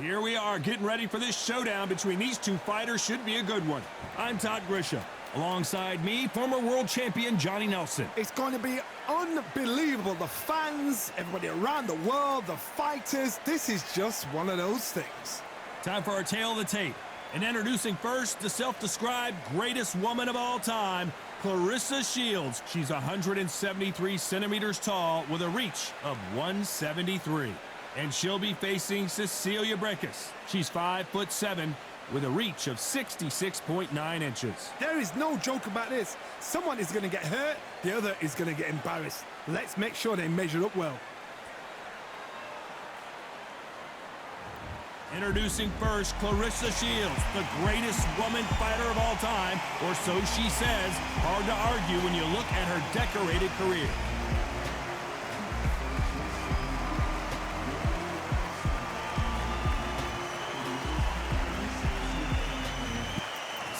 Here we are getting ready for this showdown between these two fighters. Should be a good one. I'm Todd Grisham. Alongside me, former world champion Johnny Nelson. It's going to be unbelievable. The fans, everybody around the world, the fighters. This is just one of those things. Time for our tale of the tape. And introducing first the self-described greatest woman of all time, Claressa Shields. She's 173 centimeters tall with a reach of 173. And she'll be facing Cecilia Brækhus. She's 5'7" with a reach of 66.9 inches. There is no joke about this. Someone is going to get hurt, the other is going to get embarrassed. Let's make sure they measure up well. Introducing first, Claressa Shields, the greatest woman fighter of all time, or so she says. Hard to argue when you look at her decorated career.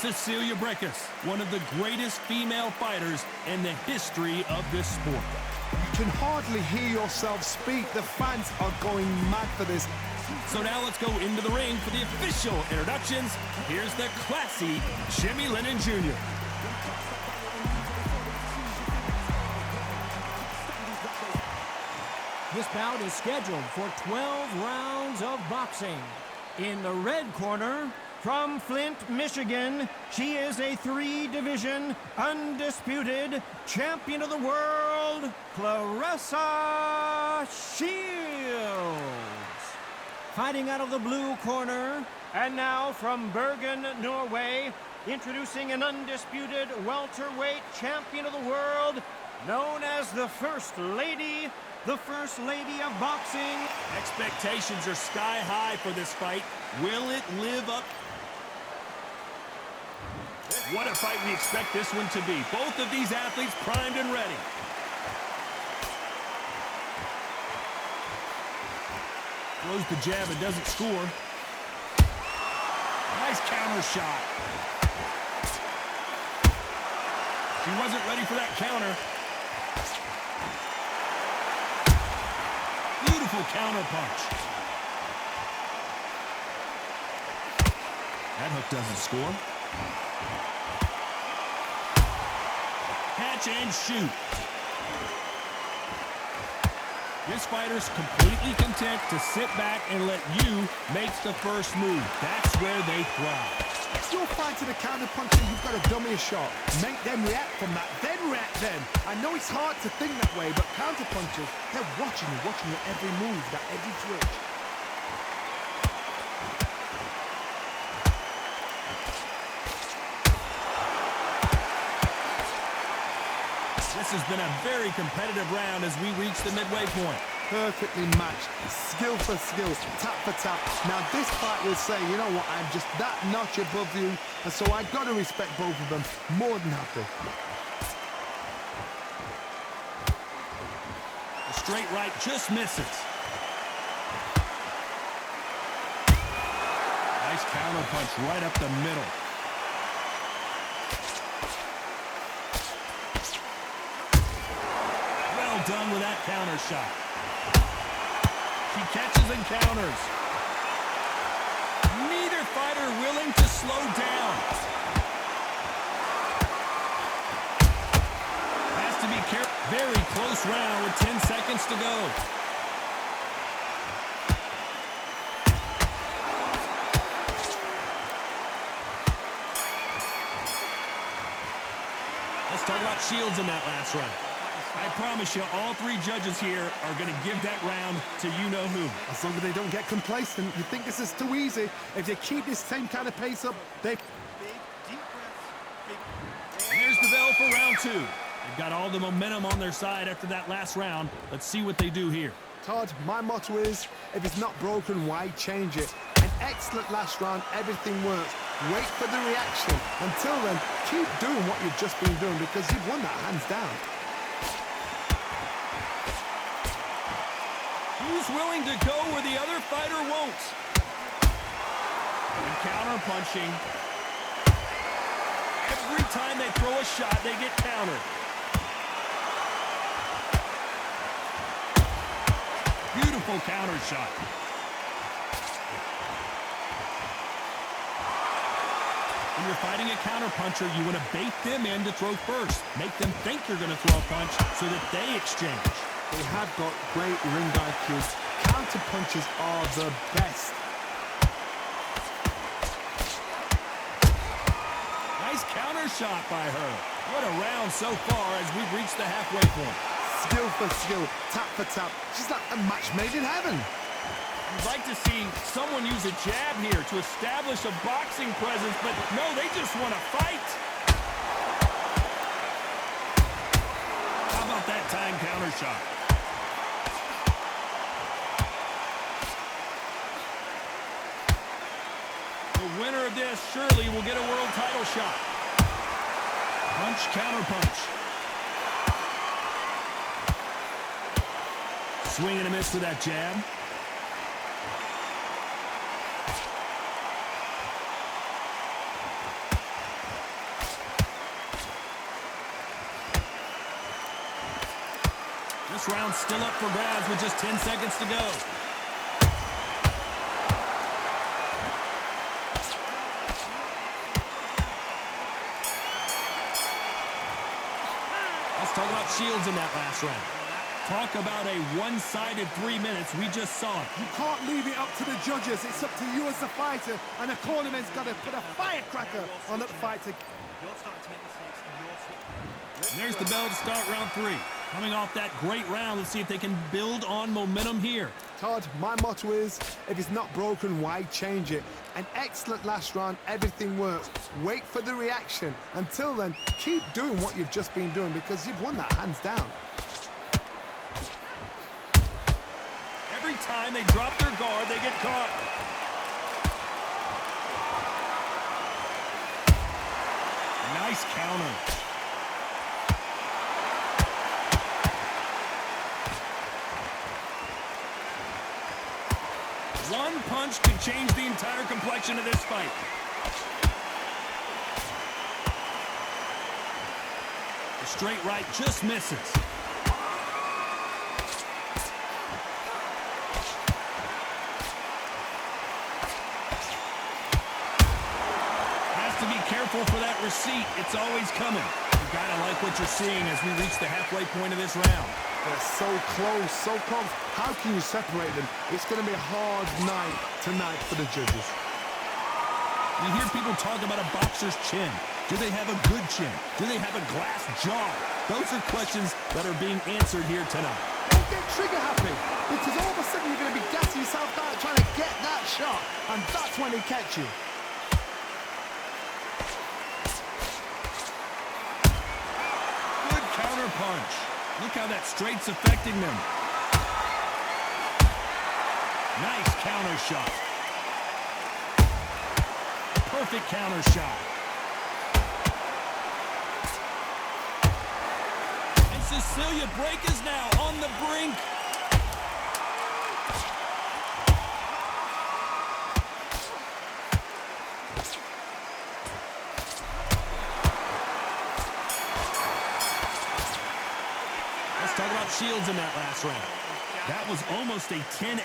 Cecilia Brækhus, one of the greatest female fighters in the history of this sport. You can hardly hear yourself speak. The fans are going mad for this. So now let's go into the ring for the official introductions. Here's the classy Jimmy Lennon Jr. This bout is scheduled for 12 rounds of boxing. In the red corner, from Flint, Michigan, she is a 3-division, undisputed champion of the world, Claressa Shields. Fighting out of the blue corner, and now from Bergen, Norway, introducing an undisputed welterweight champion of the world, known as the First Lady of Boxing. Expectations are sky high for this fight. Will it live up? What a fight we expect this one to be. Both of these athletes primed and ready. Throws the jab and doesn't score. Nice counter shot. She wasn't ready for that counter. Beautiful counter punch. That hook doesn't score. Catch and shoot. This fighter's completely content to sit back and let you make the first move. That's where they thrive. If you're fighting a counter puncher, you've got to dummy a shot. Make them react from that, then react then. I know it's hard to think that way, but counter punchers, they're watching your every move, that every twitch. This has been a very competitive round as we reach the midway point. Perfectly matched, skill for skill, tap for tap. Now this fight will say, you know what, I'm just that notch above you, and so I've got to respect both of them. More than happy. The straight right just misses. Nice counter punch right up the middle. Well done with that counter shot. She catches and counters. Neither fighter willing to slow down. Has to be careful. Very close round with 10 seconds to go. Let's talk about Shields in that last round. I promise you, all three judges here are going to give that round to you-know-who. As long as they don't get complacent, you think this is too easy. If they keep this same kind of pace up, they... Here's the bell for round two. They've got all the momentum on their side after that last round. Let's see what they do here. Todd, my motto is, if it's not broken, why change it? An excellent last round, everything works. Wait for the reaction. Until then, keep doing what you've just been doing because you've won that hands down. Who's willing to go where the other fighter won't? And counter punching. Every time they throw a shot, they get countered. Beautiful counter shot. When you're fighting a counterpuncher, you want to bait them in to throw first. Make them think you're going to throw a punch so that they exchange. They have got great ring IQ. Counter punches are the best. Nice counter shot by her. What a round so far as we've reached the halfway point. Skill for skill, tap for tap. She's like a match made in heaven. You'd like to see someone use a jab here to establish a boxing presence, but no, they just want to fight. How about that time counter shot? The winner of this surely will get a world title shot. Punch, counter punch. Swing and a miss with that jab. This round's still up for grabs with just 10 seconds to go. Let's talk about Shields in that last round. Talk about a one-sided 3 minutes. We just saw it. You can't leave it up to the judges. It's up to you as the fighter, and the cornerman's got to put a firecracker on that fighter. And there's the bell to start round 3. Coming off that great round, let's see if they can build on momentum here. Todd, my motto is, if it's not broken, why change it? An excellent last round, everything works. Wait for the reaction. Until then, keep doing what you've just been doing because you've won that hands down. Every time they drop their guard, they get caught. Nice counter. One punch can change the entire complexion of this fight. The straight right just misses. Has to be careful for that receipt. It's always coming. You gotta like what you're seeing as we reach the halfway point of this round. They're so close, so close. How can you separate them? It's going to be a hard night tonight for the judges. You hear people talk about a boxer's chin. Do they have a good chin? Do they have a glass jaw? Those are questions that are being answered here tonight. Don't get trigger happy, because all of a sudden you're going to be gassing yourself out trying to get that shot, and that's when they catch you. Good counter punch. Look how that straight's affecting them. Nice counter shot. Perfect counter shot. And Cecilia Break is now on the brink. Talk about Shields in that last round. That was almost a 10.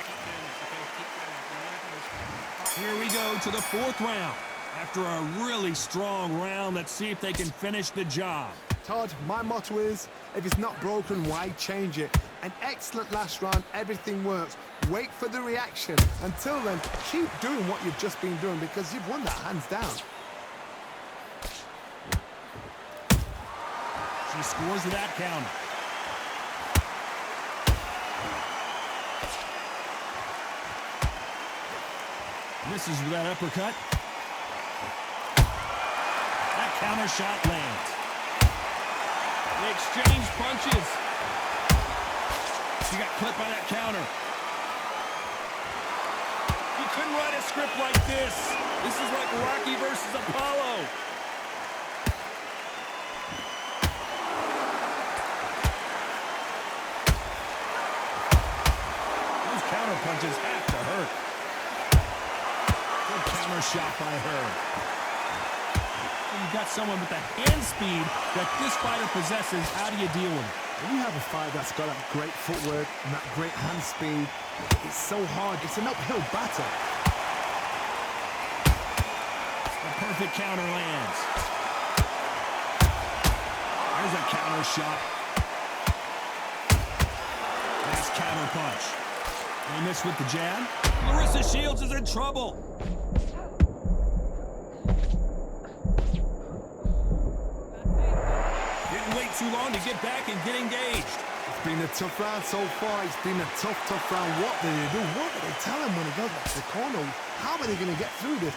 Here we go to the 4th round. After a really strong round, let's see if they can finish the job. Todd, my motto is, if it's not broken, why change it? An excellent last round, everything works. Wait for the reaction. Until then, keep doing what you've just been doing because you've won that hands down. She scores with that counter. Misses with that uppercut. That counter shot lands. They exchange punches. She got clipped by that counter. You couldn't write a script like this. This is like Rocky versus Apollo. Those counter punches have to hurt. Counter shot by her. You've got someone with the hand speed that this fighter possesses. How do you deal with it? When you have a fighter that's got that great footwork and that great hand speed, it's so hard. It's an uphill battle. The perfect counter lands. There's a counter shot. Nice counter punch. They miss with the jab. Clarissa Shields is in trouble. Didn't wait too long to get back and get engaged. It's been a tough round so far. It's been a tough round. What do they do? What do they tell him when he goes back to the corner? How are they going to get through this?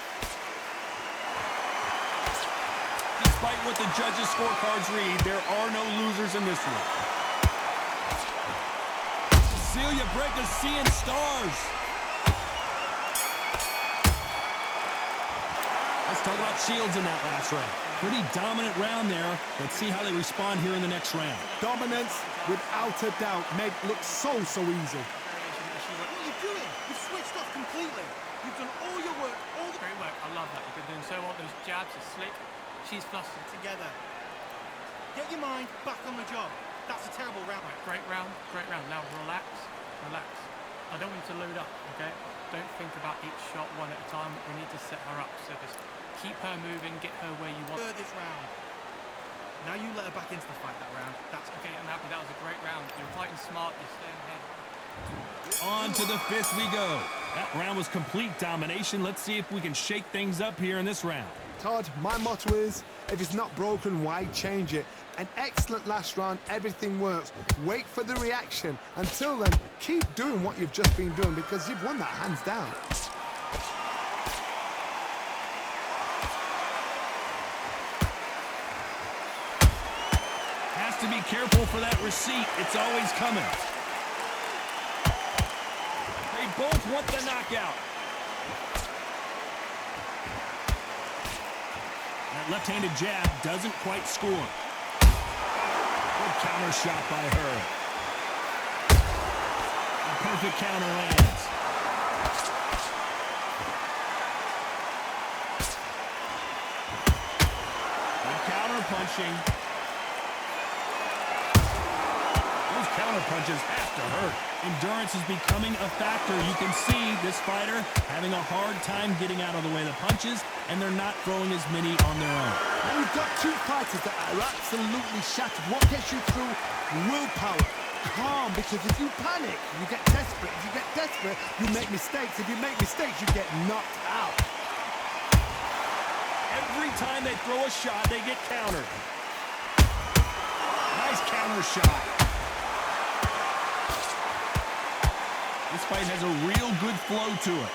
Despite what the judges' scorecards read, there are no losers in this one. Celia Breaker's seeing stars. Let's talk about Shields in that last round. Pretty dominant round there. Let's see how they respond here in the next round. Dominance, without a doubt, made it look so easy. What are you doing? You've switched off completely. You've done all your work, all the Great work. I love that. You've been doing so well. Those jabs are slick. She's flustered. together. Get your mind back on the job. That's a terrible round. Right, great round. Great round. Now relax. Relax. I don't want you to load up, okay? Don't think about each shot one at a time. We need to set her up. So just keep her moving, get her where you want. This round. Now you let her back into the fight that round. That's okay. I'm happy. That was a great round. You're fighting smart. You're staying ahead. On to the fifth we go. That round was complete domination. Let's see if we can shake things up here in this round. Todd, my motto is, if it's not broken, why change it? An excellent last round, everything works. Wait for the reaction. Until then, keep doing what you've just been doing because you've won that hands down. Has to be careful for that receipt. It's always coming. They both want the knockout. That left-handed jab doesn't quite score. Good counter shot by her. A perfect counter lands. Good counter punching. Those counter punches have to hurt. Endurance is becoming a factor. You can see this fighter having a hard time getting out of the way of the punches, and they're not throwing as many on their own. And you've got two fighters that are absolutely shattered. What gets you through? Willpower. Calm, because if you panic, you get desperate. If you get desperate, you make mistakes. If you make mistakes, you get knocked out. Every time they throw a shot, they get countered. Nice counter shot. This fight has a real good flow to it.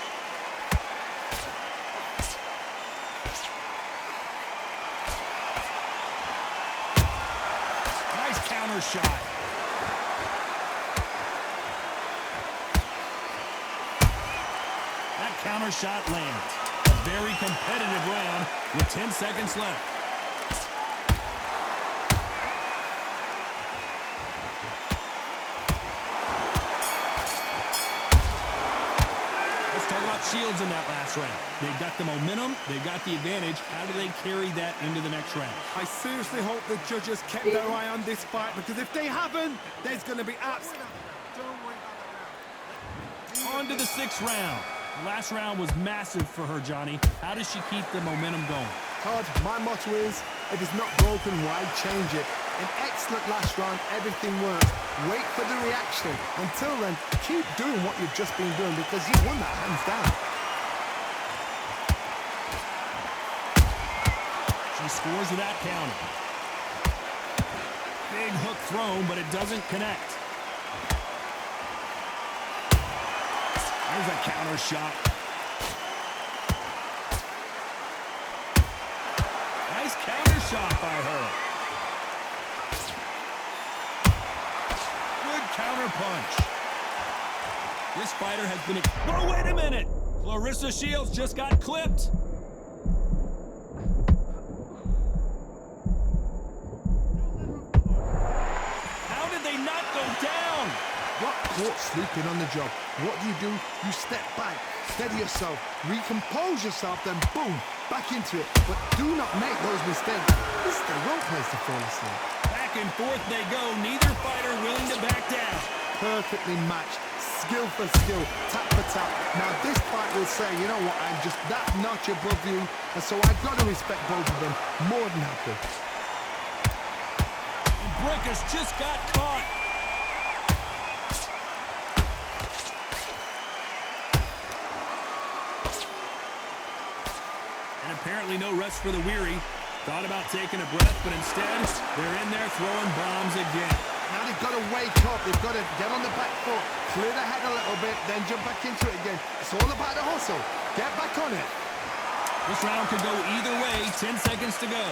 Nice counter shot. That counter shot lands. A very competitive round with 10 seconds left. Shields in that last round. They've got the momentum, they've got the advantage. How do they carry that into the next round? I seriously hope the judges kept their eye on this fight, because if they haven't, there's going to be absolute. Don't worry about that round. On to the sixth round. The last round was massive for her, Johnny. How does she keep the momentum going? Todd, my motto is, if it's not broken, why change it? An excellent last round, everything works. Wait for the reaction. Until then, keep doing what you've just been doing because you've won that hands down. She scores with that counter. Big hook thrown, but it doesn't connect. There's a counter shot. Nice counter shot by her. Good counter punch. This fighter has been... Oh, wait a minute! Clarissa Shields just got clipped. How did they not go down? Got caught sleeping on the job. What do? You step back, steady yourself, recompose yourself, then boom, back into it. But do not make those mistakes. This is the wrong place to fall asleep. Back and forth they go, neither fighter willing to back down. Perfectly matched, skill for skill, tap for tap. Now this fight will say, you know what, I'm just that notch above you, and so I've got to respect both of them more than happy. And Brickus just got caught. And apparently no rest for the weary. Thought about taking a breath, but instead, they're in there throwing bombs again. Now they've got to wake up. They've got to get on the back foot, clear the head a little bit, then jump back into it again. It's all about the hustle. Get back on it. This round could go either way. 10 seconds to go.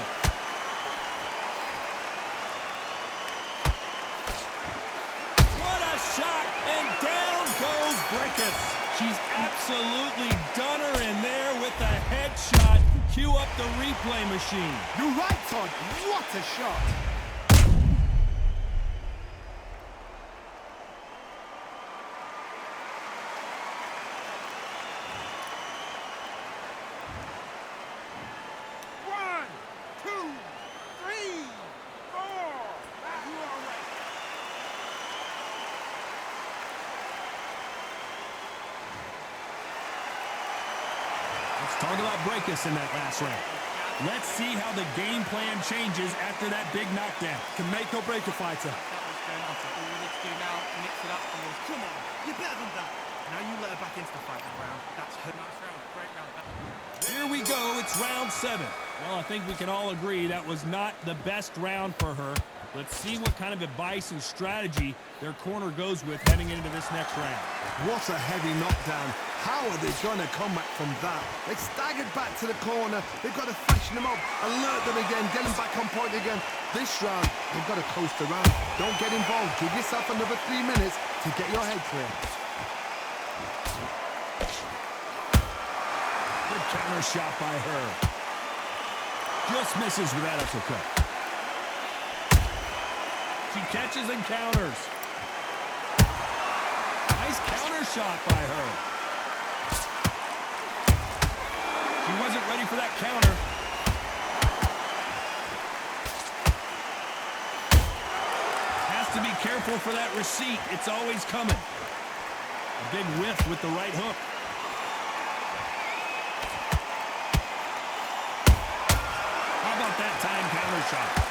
What a shot! And down goes Brickus. She's absolutely done her in there with the headshot. Cue up the replay machine. You're right, Todd. What a shot. Talk about Brickus in that last round. Let's see how the game plan changes after that big knockdown. Can make or break a fighter. That was going on. So all we need to do now, mix it up. And Come on, you're better than that. Now you let her back into the fight round. That's her. nice round, great round. Here we go, it's round 7. Well, I think we can all agree that was not the best round for her. Let's see what kind of advice and strategy their corner goes with heading into this next round. What a heavy knockdown. How are they going to come back from that? They staggered back to the corner. They've got to fashion them up, alert them again, get them back on point again. This round, they've got to coast around. Don't get involved. Give yourself another 3 minutes to get your head clear. Good counter shot by her. Just misses with that uppercut. She catches and counters. Nice counter shot by her. She wasn't ready for that counter. Has to be careful for that receipt. It's always coming. A big whiff with the right hook. How about that time counter shot?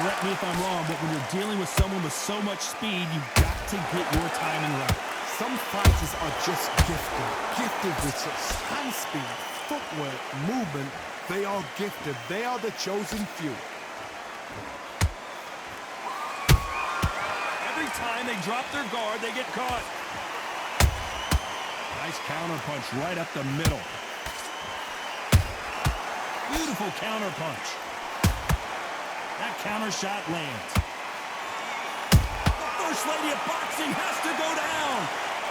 Correct me if I'm wrong, but when you're dealing with someone with so much speed, you've got to get your timing right. Some fighters are just gifted with such hand speed, footwork, movement. They are gifted. They are the chosen few. Every time they drop their guard, they get caught. Nice counter punch right up the middle. Beautiful counter punch. That counter shot lands. The First Lady of Boxing has to go down.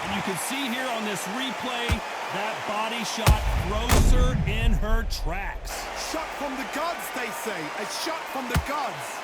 And you can see here on this replay, that body shot throws her in her tracks. Shot from the gods, they say. A shot from the gods.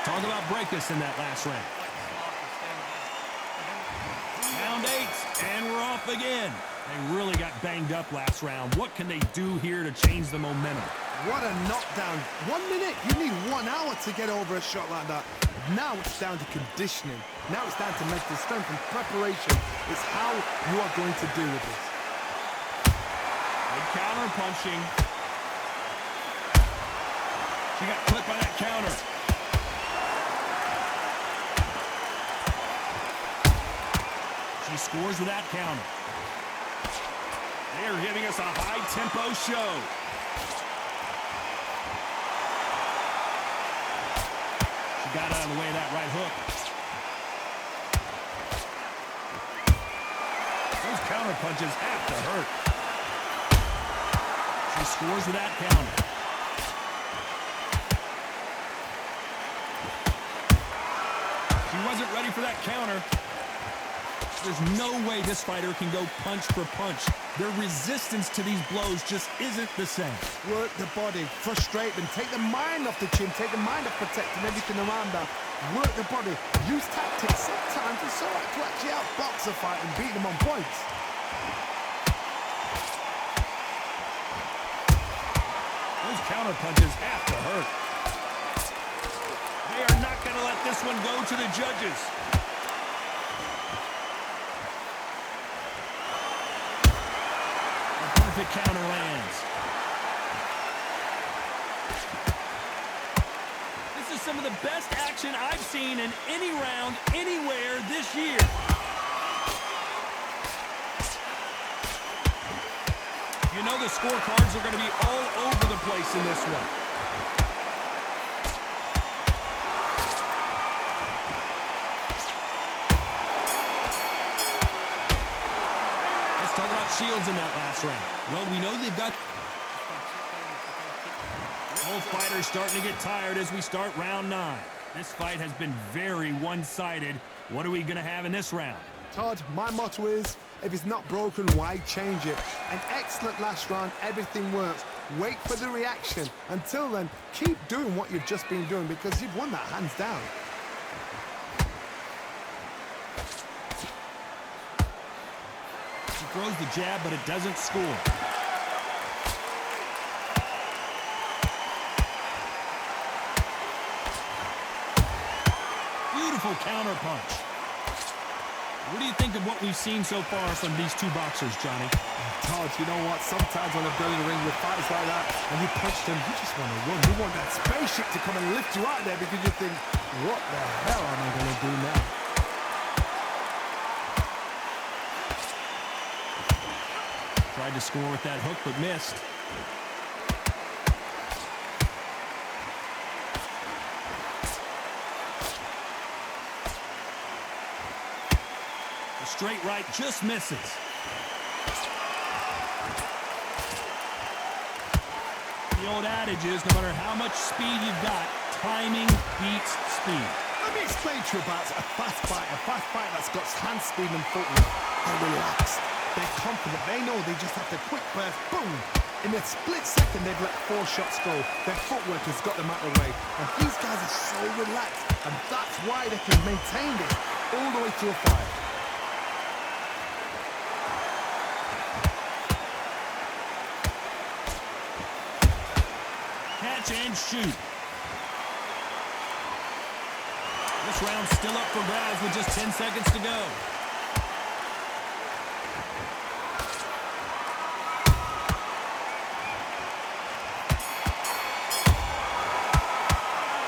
Talk about Brickus in that last round. Round 8, and we're off again. They really got banged up last round. What can they do here to change the momentum? What a knockdown. 1 minute, you need 1 hour to get over a shot like that. Now it's down to conditioning. Now it's down to mental strength and preparation. It's how you are going to deal with this. Good counter punching. She got clipped by that counter. She scores with that counter. They're giving us a high-tempo show. She got out of the way of that right hook. Those counter punches have to hurt. She scores with that counter. She wasn't ready for that counter. There's no way this fighter can go punch for punch. Their resistance to these blows just isn't the same. Work the body, frustrate them, take the mind off the chin, take the mind off protecting everything around her. Work the body, use tactics. Sometimes it's all right to actually outbox a fight and beat them on points. Those counter punches have to hurt. They are not going to let this one go to the judges. A perfect counter lands. This is some of the best action I've seen in any round anywhere this year. You know the scorecards are going to be all over the place in this one. Let's talk about Shields in that last round. Well, we know they've got... Both fighters starting to get tired as we start round 9. This fight has been very one-sided. What are we going to have in this round? Todd, my motto is, if it's not broken, why change it? An excellent last round, everything works. Wait for the reaction. Until then, keep doing what you've just been doing because you've won that hands down. He throws the jab, but it doesn't score. Beautiful counter punch. What do you think of what we've seen so far from these two boxers, Johnny? Todd, you know what? Sometimes when I've been in the ring with fights like that and you punch them, you just want to run. You want that spaceship to come and lift you out there because you think, what the hell am I going to do now? Tried to score with that hook, but missed. The straight right just misses. The old adage is, no matter how much speed you've got, timing beats speed. Let me explain to you about a fast fight that's got hand speed and footwork. They're relaxed. They're confident. They know they just have to quick burst, boom. In a split second, they've let 4 shots go. Their footwork has got them out of the way. And these guys are so relaxed. And that's why they can maintain this all the way through a fight. Catch and shoot. This round's still up for grabs with just 10 seconds to go.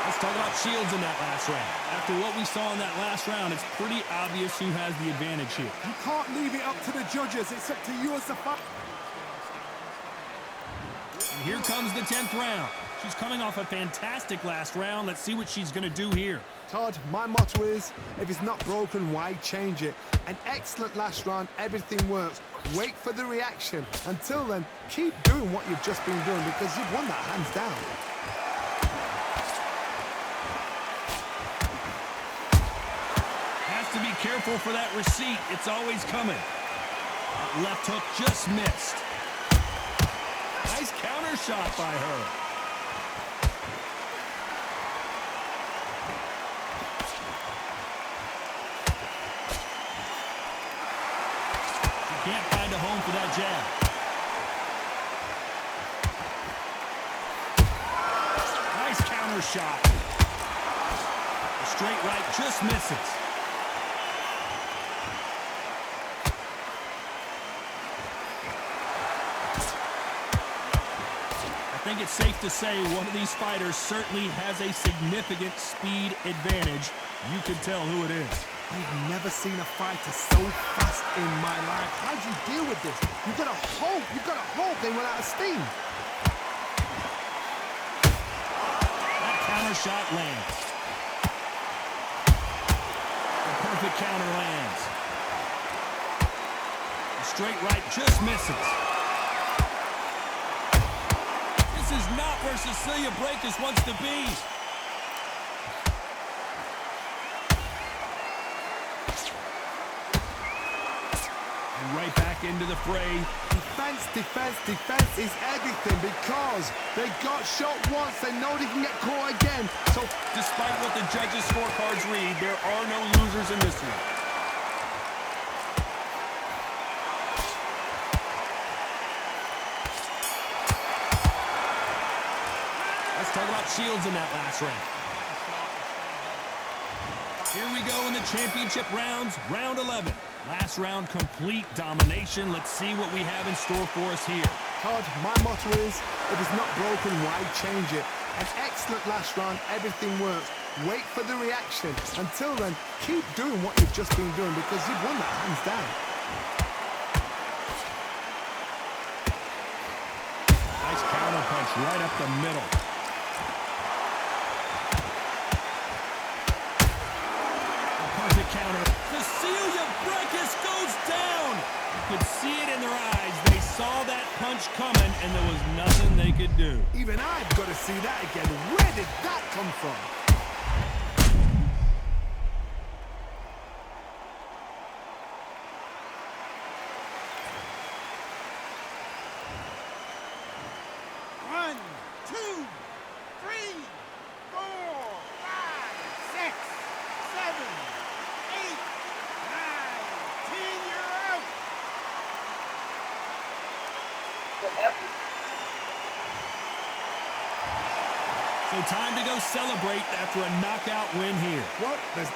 Let's talk about Shields in that last round. After what we saw in that last round, it's pretty obvious who has the advantage here. You can't leave it up to the judges. It's up to you as the fighter. And here comes the 10th round. She's coming off a fantastic last round. Let's see what she's going to do here. Todd, my motto is, if it's not broken, why change it? An excellent last round, everything works. Wait for the reaction. Until then, keep doing what you've just been doing because you've won that hands down. Has to be careful for that receipt. It's always coming. That left hook just missed. Nice counter shot by her. Can't find a home for that jab. Nice counter shot. The straight right just misses. I think it's safe to say one of these fighters certainly has a significant speed advantage. You can tell who it is. I've never seen a fighter so fast in my life. How do you deal with this? You've got to hope they run out of steam. That counter shot lands. The perfect counter lands. The straight right just misses. This is not where Cecilia Brækhus wants to be. right back into the fray. Defense, defense, defense is everything because they got shot once. They know they can get caught again. So Despite what the judges' scorecards read, there are no losers in this one. Let's talk about Shields in that last round. Here we go in the championship rounds, round 11. Last round, complete domination. Let's see what we have in store for us here. Todd, my motto is, if it's not broken, why change it? An excellent last round, everything works. Wait for the reaction. Until then, keep doing what you've just been doing because you've won that hands down. Nice counter punch right up the middle. A perfect counter. Cecilia Brækhus goes down. You could see it in their eyes. They saw that punch coming, and there was nothing they could do. Even I've got to see that again. Where did that come from? One, two, three, 4, 5, 6, 7, 8, 9, 10. You're out. So time to go celebrate after a knockout win here. Well, there's